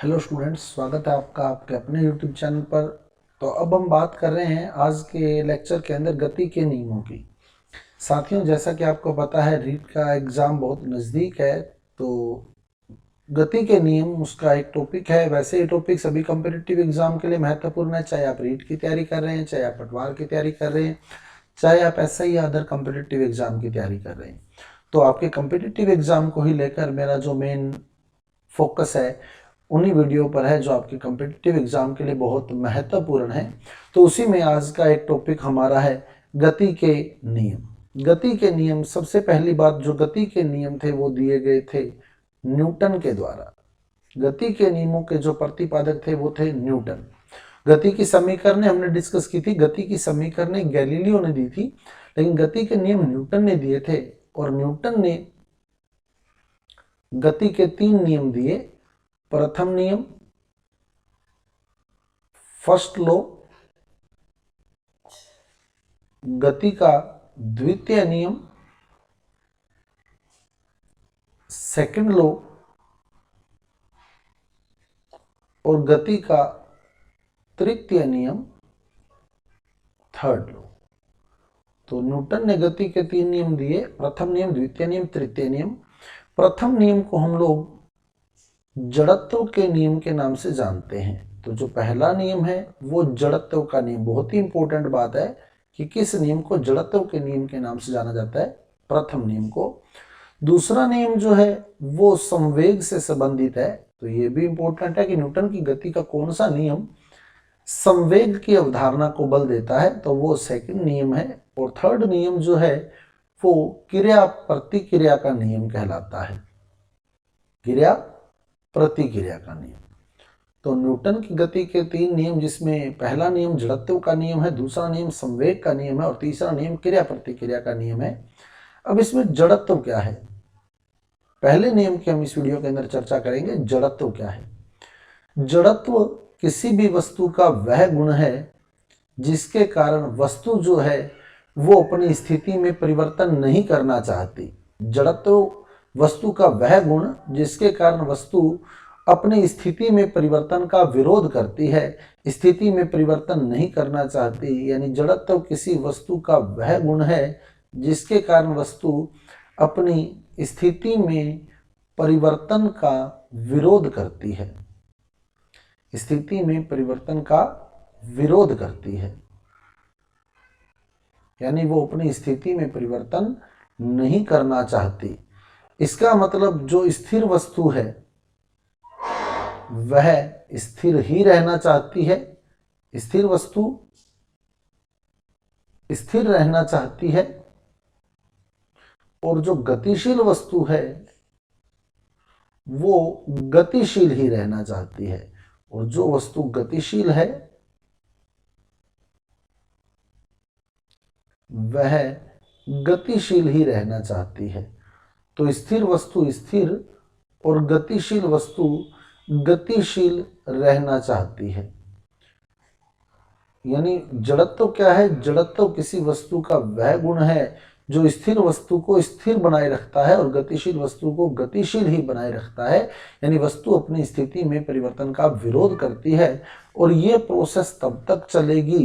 Hello students, स्वागत है आपका आपके अपने यूट्यूब चैनल पर। तो अब हम बात कर रहे हैं आज के लेक्चर के अंदर गति के नियमों की। साथियों, जैसा कि आपको पता है रीट का एग्ज़ाम बहुत नज़दीक है, तो गति के नियम उसका एक टॉपिक है। वैसे ये टॉपिक सभी कम्पिटिटिव एग्जाम के लिए महत्वपूर्ण है, चाहे आप रीट की तैयारी कर रहे हैं, चाहे आप पटवार की तैयारी कर रहे हैं, चाहे आप ऐसा ही अदर कम्पिटिटिव एग्जाम की तैयारी कर रहे हैं। तो आपके कम्पिटिटिव एग्जाम को ही लेकर मेरा जो मेन फोकस है उन्हीं वीडियो पर है जो आपके कम्पिटिटिव एग्जाम के लिए बहुत महत्वपूर्ण है। तो उसी में आज का एक टॉपिक हमारा है गति के नियम। गति के नियम, सबसे पहली बात, जो गति के नियम थे वो दिए गए थे न्यूटन के द्वारा। गति के नियमों के जो प्रतिपादक थे वो थे न्यूटन। गति की समीकरणें हमने डिस्कस की थी, गति की समीकरणें गैलीलियो ने दी थी, लेकिन गति के नियम न्यूटन ने दिए थे। और न्यूटन ने गति के 3 नियम दिए। प्रथम नियम, फर्स्ट लॉ, गति का द्वितीय नियम, सेकंड लॉ, और गति का तृतीय नियम, थर्ड लॉ। तो न्यूटन ने गति के 3 नियम दिए, प्रथम नियम, द्वितीय नियम, तृतीय नियम। प्रथम नियम को हम लोग जड़त्व के नियम के नाम से जानते हैं। तो जो पहला नियम है वो जड़त्व का नियम। बहुत ही इंपॉर्टेंट बात है कि किस नियम को जड़त्व के नियम के नाम से जाना जाता है, प्रथम नियम को। दूसरा नियम जो है वो संवेग से संबंधित है। तो ये भी इंपॉर्टेंट है कि न्यूटन की गति का कौन सा नियम संवेग की अवधारणा को बल देता है, तो वो सेकंड नियम है। और थर्ड नियम जो है वो क्रिया प्रतिक्रिया का नियम कहलाता है, क्रिया प्रतिक्रिया का नियम। तो न्यूटन की गति के 3 नियम, जिसमें पहला नियम जड़त्व का नियम है, दूसरा नियम संवेग का नियम है और तीसरा नियम क्रिया प्रतिक्रिया का नियम है। अब इसमें जड़त्व क्या है, पहले नियम की हम इस वीडियो के अंदर चर्चा करेंगे। जड़त्व क्या है? जड़त्व किसी भी वस्तु का वह गुण है जिसके कारण वस्तु जो है वो अपनी स्थिति में परिवर्तन नहीं करना चाहती। जड़त्व वस्तु का वह गुण जिसके कारण वस्तु अपनी स्थिति में परिवर्तन का विरोध करती है, स्थिति में परिवर्तन नहीं करना चाहती। यानी जड़त्व किसी वस्तु का वह गुण है जिसके कारण वस्तु अपनी स्थिति में परिवर्तन का विरोध करती है, स्थिति में परिवर्तन का विरोध करती है। यानी वो अपनी स्थिति में परिवर्तन नहीं करना चाहती। इसका मतलब जो स्थिर वस्तु है वह स्थिर ही रहना चाहती है, स्थिर वस्तु स्थिर रहना चाहती है, और जो गतिशील वस्तु है वो गतिशील ही रहना चाहती है। और जो वस्तु गतिशील है वह गतिशील ही रहना चाहती है। तो स्थिर वस्तु स्थिर और गतिशील वस्तु गतिशील रहना चाहती है। यानी जड़त्व क्या है? जड़त्व किसी वस्तु का वह गुण है जो स्थिर वस्तु को स्थिर बनाए रखता है और गतिशील वस्तु को गतिशील ही बनाए रखता है। यानी वस्तु अपनी स्थिति में परिवर्तन का विरोध करती है और ये प्रोसेस तब तक चलेगी,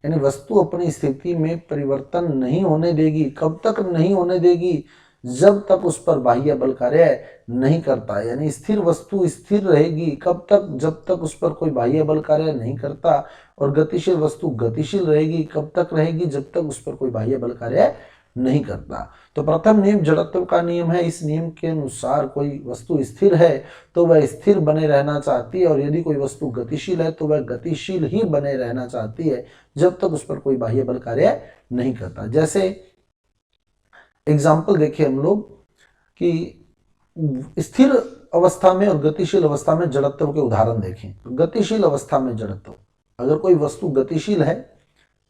यानी वस्तु अपनी स्थिति में परिवर्तन नहीं होने देगी। कब तक नहीं होने देगी? जब तक उस पर बाह्य बल कार्य नहीं करता। यानी स्थिर वस्तु स्थिर रहेगी कब तक? जब तक उस पर कोई बाह्य बल कार्य नहीं करता। और गतिशील वस्तु गतिशील रहेगी कब तक रहेगी? जब तक उस पर कोई बाह्य बल कार्य नहीं करता। तो प्रथम नियम जड़त्व का नियम है। इस नियम के अनुसार कोई वस्तु स्थिर है तो वह स्थिर बने रहना चाहती है, और यदि कोई वस्तु गतिशील है तो वह गतिशील ही बने रहना चाहती है जब तक उस पर कोई बाह्य बल कार्य नहीं करता। जैसे एग्जाम्पल देखिए हम लोग कि स्थिर अवस्था में और गतिशील अवस्था में जड़त्व के उदाहरण देखें। तो गतिशील अवस्था में जड़त्व, अगर कोई वस्तु गतिशील है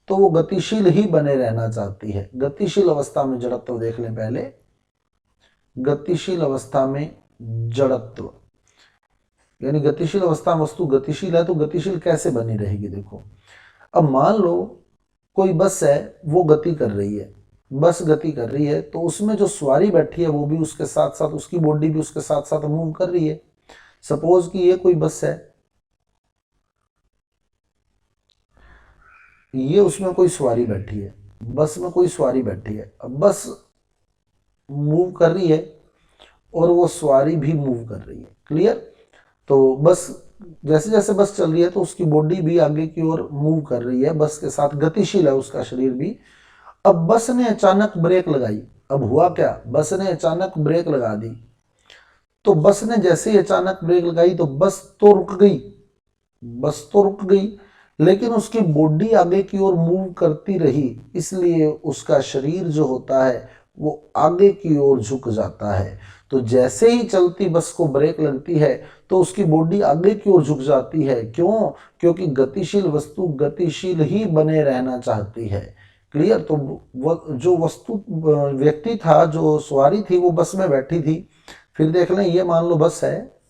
तो वो गतिशील ही बने रहना चाहती है। गतिशील अवस्था में जड़त्व देख लें पहले। गतिशील अवस्था में जड़त्व, यानी गतिशील अवस्था में वस्तु गतिशील है तो गतिशील कैसे बनी रहेगी? देखो, अब मान लो कोई बस है, वो गति कर रही है, बस गति कर रही है, तो उसमें जो सवारी बैठी है वो भी उसके साथ साथ, उसकी बॉडी भी उसके साथ साथ मूव कर रही है। सपोज कि ये कोई बस है, ये उसमें कोई सवारी बैठी है, बस में कोई सवारी बैठी है। अब बस मूव कर रही है और वो सवारी भी मूव कर रही है। क्लियर? तो बस जैसे जैसे बस चल रही है तो उसकी बॉडी भी आगे की ओर मूव कर रही है, बस के साथ गतिशील है उसका शरीर भी। अब बस ने अचानक ब्रेक लगाई। अब हुआ क्या, बस ने अचानक ब्रेक लगा दी। तो बस ने जैसे ही अचानक ब्रेक लगाई तो बस तो रुक गई, बस तो रुक गई, लेकिन उसकी बॉडी आगे की ओर मूव करती रही, इसलिए उसका शरीर जो होता है वो आगे की ओर झुक जाता है। तो जैसे ही चलती बस को ब्रेक लगती है तो उसकी बॉडी आगे की ओर झुक जाती है। क्यों? क्योंकि गतिशील वस्तु गतिशील ही बने रहना चाहती है। क्लियर? तो जो वस्तु व्यक्ति था, जो सवारी थी, वो बस में बैठी थी। फिर देख लें, ये मान लो बस है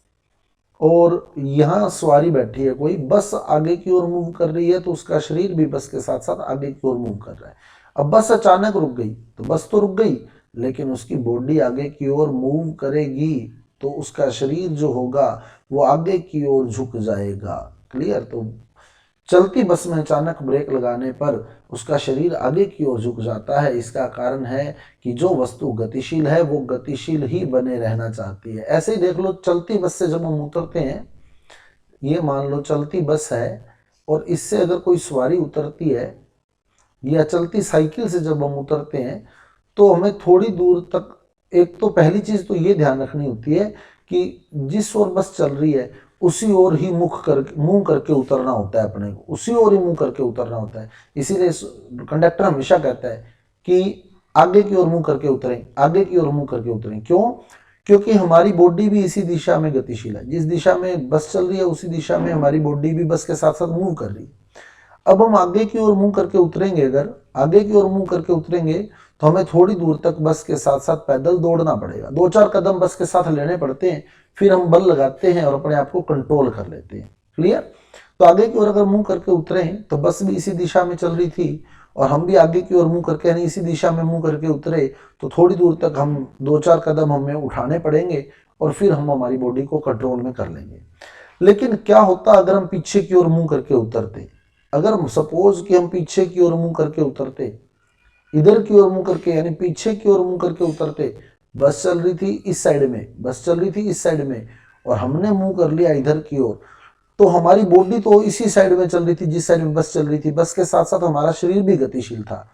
और यहाँ सवारी बैठी है कोई, बस आगे की ओर मूव कर रही है तो उसका शरीर भी बस के साथ साथ आगे की ओर मूव कर रहा है। अब बस अचानक रुक गई तो बस तो रुक गई, लेकिन उसकी बॉडी आगे की ओर मूव करेगी तो उसका शरीर जो होगा वो आगे की ओर झुक जाएगा। क्लियर? तो चलती बस में अचानक ब्रेक लगाने पर उसका शरीर आगे की ओर झुक जाता है। इसका कारण है कि जो वस्तु गतिशील है वो गतिशील ही बने रहना चाहती है। ऐसे ही देख लो, चलती बस से जब हम उतरते हैं, ये मान लो चलती बस है और इससे अगर कोई सवारी उतरती है, या चलती साइकिल से जब हम उतरते हैं, तो हमें थोड़ी दूर तक, एक तो पहली चीज तो ये ध्यान रखनी होती है कि जिस ओर बस चल रही है उसी ओर ही मुंह करके उतरना होता है, अपने को उसी ओर ही मुंह करके उतरना होता है। इसीलिए कंडक्टर हमेशा कहता है कि आगे की ओर मुंह करके उतरें, आगे की ओर मुंह करके उतरें। क्यों? क्योंकि हमारी बॉडी भी इसी दिशा में गतिशील है, जिस दिशा में बस चल रही है उसी दिशा में हमारी बॉडी भी बस के साथ साथ मूव कर रही है। अब हम आगे की ओर मुंह करके उतरेंगे, अगर आगे की ओर मुंह करके उतरेंगे तो हमें थोड़ी दूर तक बस के साथ साथ पैदल दौड़ना पड़ेगा, 2-4 कदम बस के साथ लेने पड़ते हैं, फिर हम बल लगाते हैं और अपने आप को कंट्रोल कर लेते हैं। क्लियर? तो आगे की ओर अगर मुंह करके उतरे तो बस भी इसी दिशा में चल रही थी और हम भी आगे की ओर मुंह करके, यानी इसी दिशा में मुंह करके उतरे, तो थोड़ी दूर तक हम 2-4 कदम हमें उठाने पड़ेंगे और फिर हम हमारी बॉडी को कंट्रोल में कर लेंगे। लेकिन क्या होता अगर हम पीछे की ओर मुंह करके उतरते? अगर सपोज कि हम पीछे की ओर मुंह करके उतरते, इधर की ओर मुंह करके, यानी पीछे की ओर मुंह करके उतरते, बस चल रही थी इस साइड में, बस चल रही थी इस साइड में और हमने मुंह कर लिया इधर की ओर, तो हमारी बॉडी तो इसी साइड में चल रही थी जिस साइड में बस चल रही थी, बस के साथ साथ हमारा शरीर भी गतिशील था,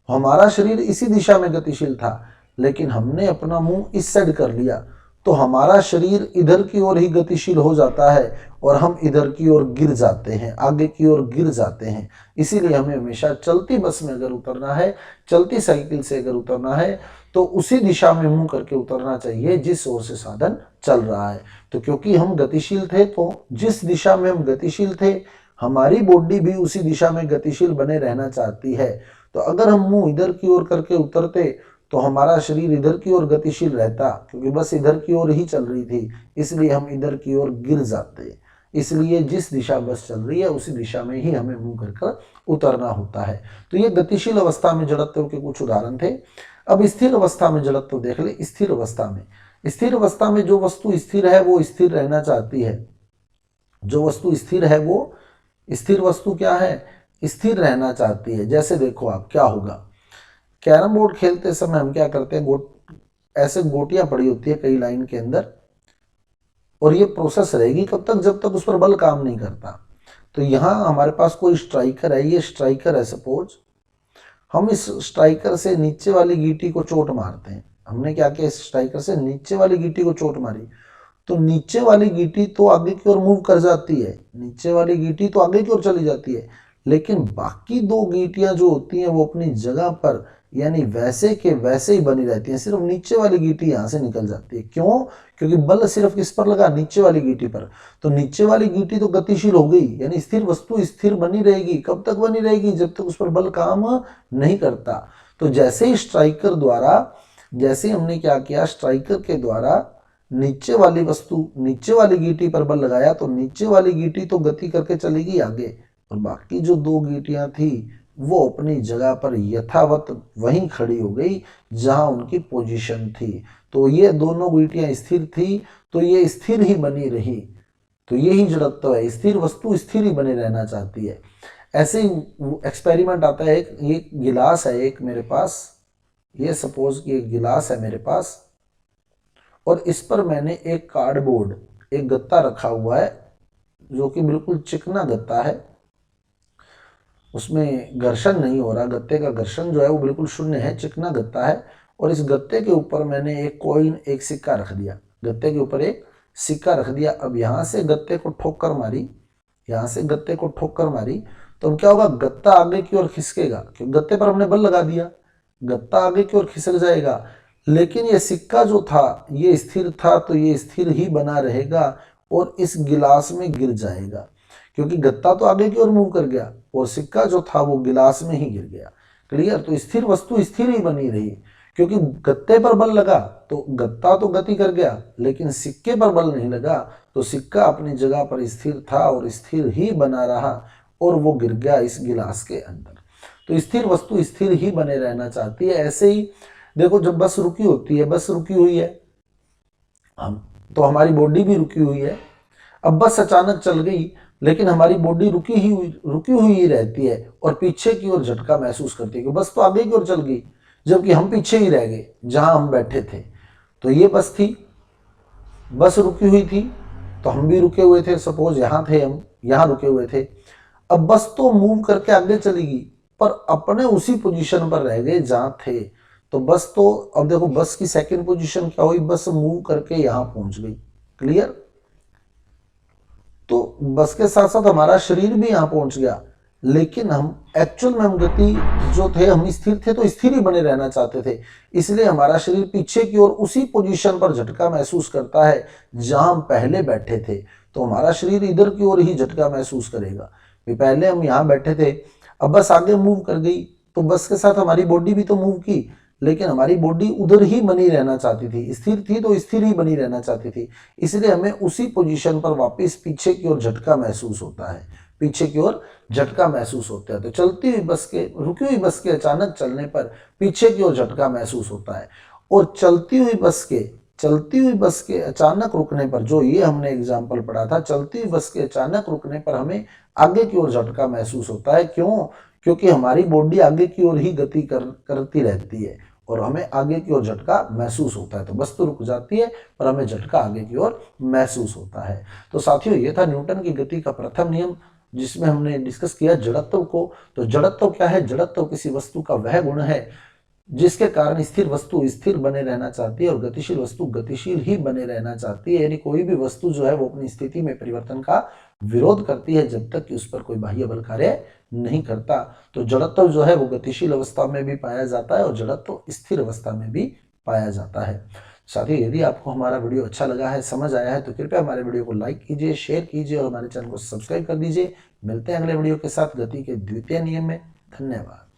हमारा शरीर इसी दिशा में गतिशील था, लेकिन हमने अपना मुंह इस साइड कर लिया तो हमारा शरीर इधर की ओर ही गतिशील हो जाता है और हम इधर की ओर गिर जाते हैं, आगे की ओर गिर जाते हैं। इसीलिए हमें हमेशा चलती बस में अगर उतरना है, चलती साइकिल से अगर उतरना है, तो उसी दिशा में मुंह करके उतरना चाहिए जिस ओर से साधन चल रहा है। तो क्योंकि हम गतिशील थे, तो जिस दिशा में हम गतिशील थे हमारी बॉडी भी उसी दिशा में गतिशील बने रहना चाहती है। तो अगर हम मुंह इधर की ओर करके उतरते तो हमारा शरीर इधर की ओर गतिशील रहता, क्योंकि बस इधर की ओर ही चल रही थी, इसलिए हम इधर की ओर गिर जाते। इसलिए जिस दिशा बस चल रही है उसी दिशा में ही हमें मुंह कर उतरना होता है। तो ये गतिशील अवस्था में जड़त्व के कुछ उदाहरण थे। अब स्थिर अवस्था में जड़त्व देख ले। स्थिर अवस्था में जो वस्तु स्थिर है वो स्थिर रहना चाहती है। जो वस्तु स्थिर है वो, स्थिर वस्तु क्या है? स्थिर रहना चाहती है। जैसे देखो आप, क्या होगा, कैरम बोर्ड खेलते समय हम क्या करते हैं, ऐसे गोटियां पड़ी होती है कई लाइन के अंदर, और ये प्रोसेस रहेगी कब तक? जब तक उस पर बल काम नहीं करता। तो यहाँ हमारे पास कोई स्ट्राइकर है, ये स्ट्राइकर है सपोज, हम इस स्ट्राइकर से नीचे वाली गीटी को चोट मारते हैं। हमने क्या किया, इस स्ट्राइकर से नीचे वाली गीटी को चोट मारी, तो नीचे वाली गीटी तो आगे की ओर मूव कर जाती है, नीचे वाली गीटी तो आगे की ओर चली जाती है, लेकिन बाकी दो गीटियां जो होती हैं वो अपनी जगह पर, यानी वैसे के वैसे ही बनी रहती हैं। सिर्फ नीचे वाली गीटी यहाँ से निकल जाती है। क्यों? क्योंकि बल सिर्फ किस पर लगा? नीचे वाली गीटी पर। तो नीचे वाली गीटी तो गतिशील हो गई, यानी स्थिर वस्तु स्थिर बनी रहेगी। कब तक बनी रहेगी? जब तक उस पर बल काम नहीं करता। तो जैसे ही स्ट्राइकर द्वारा, जैसे ही हमने क्या किया, स्ट्राइकर के द्वारा नीचे वाली वस्तु, नीचे वाली गीटी पर बल लगाया, तो नीचे वाली गीटी तो गति करके चलेगी आगे, और बाकी जो दो गीटियां थी वो अपनी जगह पर यथावत वहीं खड़ी हो गई जहां उनकी पोजीशन थी। तो ये दोनों गीटियां स्थिर थी तो ये स्थिर ही बनी रही। तो यही जड़त्व है, स्थिर वस्तु स्थिर ही बने रहना चाहती है। ऐसे ही एक्सपेरिमेंट आता है, एक गिलास है एक मेरे पास, ये सपोज कि एक गिलास है मेरे पास और इस पर मैंने एक कार्डबोर्ड, एक गत्ता रखा हुआ है जो कि बिल्कुल चिकना गत्ता है, उसमें घर्षण नहीं हो रहा, गत्ते का घर्षण जो है वो बिल्कुल शून्य है, चिकना गत्ता है। और इस गत्ते के ऊपर मैंने एक कॉइन, एक सिक्का रख दिया, गत्ते के ऊपर एक सिक्का रख दिया। अब यहां से गत्ते को ठोकर मारी, यहां से गत्ते को ठोकर मारी तो क्या होगा, गत्ता आगे की ओर खिसकेगा क्योंकि गत्ते पर हमने बल लगा दिया, गत्ता आगे की ओर खिसक जाएगा। लेकिन ये सिक्का जो था ये स्थिर था तो ये स्थिर ही बना रहेगा और इस गिलास में गिर जाएगा क्योंकि गत्ता तो आगे की ओर मूव कर गया और सिक्का जो था वो गिलास में ही गिर गया। क्लियर? तो स्थिर वस्तु स्थिर ही बनी रही क्योंकि गत्ते पर बल लगा तो गत्ता तो गति कर गया लेकिन सिक्के पर बल नहीं लगा तो सिक्का अपनी जगह पर स्थिर था और स्थिर ही बना रहा और वो गिर गया इस गिलास के अंदर। तो स्थिर वस्तु स्थिर ही बने रहना चाहती है। ऐसे ही देखो, जब बस रुकी होती है, बस रुकी हुई है, हम तो हमारी बॉडी भी रुकी हुई है। अब बस अचानक चल गई लेकिन हमारी बॉडी रुकी हुई ही रहती है और पीछे की ओर झटका महसूस करती है कि बस तो आगे की ओर चल गई जबकि हम पीछे ही रह गए जहां हम बैठे थे। तो ये बस थी, बस रुकी हुई थी तो हम भी रुके हुए थे, सपोज यहां थे, हम यहां रुके हुए थे। अब बस तो मूव करके आगे चलेगी पर अपने उसी पोजीशन पर रह गए जहां थे। तो बस तो, अब देखो बस की सेकंड पोजीशन क्या हुई, बस मूव करके यहां पहुंच गई। क्लियर? तो बस के साथ साथ हमारा शरीर भी यहां पहुंच गया लेकिन हम एक्चुअल में, हम गति जो थे, हम स्थिर थे तो स्थिर ही बने रहना चाहते थे, इसलिए हमारा शरीर पीछे की ओर उसी पोजीशन पर झटका महसूस करता है जहां हम पहले बैठे थे। तो हमारा शरीर इधर की ओर ही झटका महसूस करेगा। पहले हम यहां बैठे थे, अब बस आगे मूव कर गई तो बस के साथ हमारी बॉडी भी तो मूव की लेकिन हमारी बॉडी उधर ही बनी रहना चाहती थी, स्थिर थी तो स्थिर ही बनी रहना चाहती थी, इसलिए हमें उसी पोजीशन पर वापस पीछे की ओर झटका महसूस होता है, पीछे की ओर झटका महसूस होता है। तो चलती हुई बस के, रुकी हुई बस के अचानक चलने पर पीछे की ओर झटका महसूस होता है और चलती हुई बस के अचानक रुकने पर, जो ये हमने एग्जाम्पल पढ़ा था, चलती हुई बस के अचानक रुकने पर हमें आगे की ओर झटका महसूस होता है। क्यों? क्योंकि हमारी बॉडी आगे की ओर ही गति करती रहती है और हमें आगे की ओर झटका महसूस होता है। तो बस तो रुक जाती है पर हमें झटका आगे की ओर महसूस होता है। तो साथियों, ये था न्यूटन की गति का प्रथम नियम जिसमें हमने डिस्कस किया जड़त्व को। तो जड़त्व क्या है? जड़त्व किसी वस्तु का वह गुण है जिसके कारण स्थिर वस्तु स्थिर बने रहना चाहती है और गतिशील वस्तु गतिशील ही बने रहना चाहती है। यानी कोई भी वस्तु जो है वो अपनी स्थिति में परिवर्तन का विरोध करती है जब तक कि उस पर कोई बाह्य बल कार्य नहीं करता। तो जड़त्व जो है वो गतिशील अवस्था में भी पाया जाता है और जड़त्व स्थिर अवस्था में भी पाया जाता है। साथियों, यदि आपको हमारा वीडियो अच्छा लगा है, समझ आया है, तो कृपया हमारे वीडियो को लाइक कीजिए, शेयर कीजिए और हमारे चैनल को सब्सक्राइब कर दीजिए। मिलते हैं अगले वीडियो के साथ गति के द्वितीय नियम में। धन्यवाद।